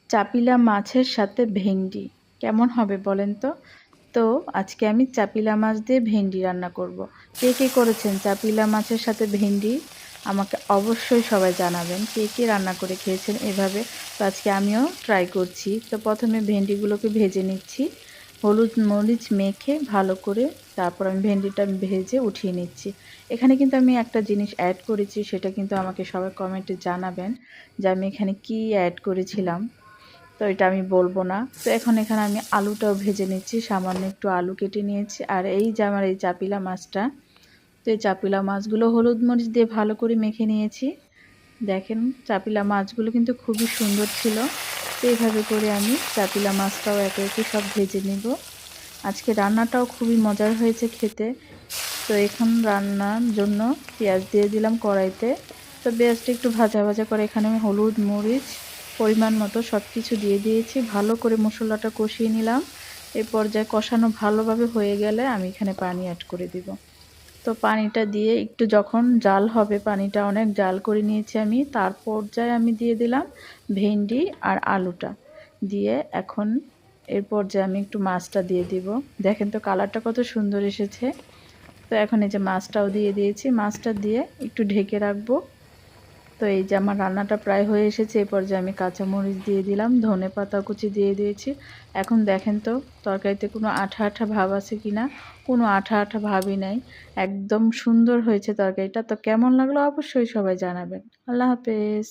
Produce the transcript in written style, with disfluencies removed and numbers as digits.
চাপিলা মাছের সাথে ভেন্ডি কেমন হবে বলেন তো? তো আজকে আমি চাপিলা মাছ দিয়ে ভেন্ডি রান্না করব। কে কে করেছেন চাপিলা মাছের সাথে ভেন্ডি আমাকে অবশ্যই সবাই জানাবেন। কে কে রান্না করে খেয়েছেন এভাবে। তো আজকে আমিও ট্রাই করছি। তো প্রথমে ভেন্ডিগুলোকে ভেজে নিচ্ছি হলুদ মরিচ মেখে ভালো করে। তারপর আমি ভেন্ডিটা ভেজে উঠিয়ে নিচ্ছি। এখানে কিন্তু আমি একটা জিনিস অ্যাড করেছি, সেটা কিন্তু আমাকে সবাই কমেন্টে জানাবেন যে আমি এখানে কি অ্যাড করেছিলাম। তো এটা আমি বলবো না। তো এখানে আমি আলুটাও ভেজে নিচ্ছি, সামান্য একটু আলু কেটে নিয়েছি। আর এই যে আমার এই চাপিলা মাছটা, তো এই চাপিলা মাছগুলো হলুদ মরিচ দিয়ে ভালো করে মেখে নিয়েছি। দেখেন চাপিলা মাছগুলো কিন্তু খুবই সুন্দর ছিল। তো এইভাবে করে আমি চাপিলা মাছটাও একে একে সব ভেজে নেব। আজকে রান্নাটাও খুবই মজার হয়েছে খেতে। তো এখন রান্নার জন্য পেঁয়াজ দিয়ে দিলাম কড়াইতে। তো পেঁয়াজটা একটু ভাজা ভাজা করে এখানে আমি হলুদ মরিচ পরিমাণ মতো সব কিছু দিয়ে দিয়েছি। ভালো করে মশলাটা কষিয়ে নিলাম। এই পর্যায়ে কষানো ভালোভাবে হয়ে গেলে আমি এখানে পানি অ্যাড করে দিব। তো পানিটা দিয়ে একটু যখন জাল হবে, পানিটা অনেক জাল করে নিয়েছি আমি, তার পর্যায়ে আমি দিয়ে দিলাম ভেন্ডি আর আলুটা দিয়ে। এখন এর পর্যায়ে আমি একটু মাছটা দিয়ে দিব। দেখেন তো কালারটা কত সুন্দর এসেছে। তো এখন এই যে মাছটাও দিয়ে দিয়েছি, মাছটা দিয়ে একটু ঢেকে রাখবো। তো এই যে আমার রান্নাটা প্রায় হয়ে এসেছে। এই পর্যায়ে আমি কাঁচামরিচ দিয়ে দিলাম, ধনেপাতা কুচি দিয়ে দিয়েছি। এখন দেখেন তো তরকারিতে কোনো আঠা আঠা ভাব আছে কিনা। কোনো আঠা আঠা ভাবই নাই, একদম সুন্দর হয়েছে তরকারিটা। তো কেমন লাগলো অবশ্যই সবাই জানাবেন। আল্লাহ হাফেজ।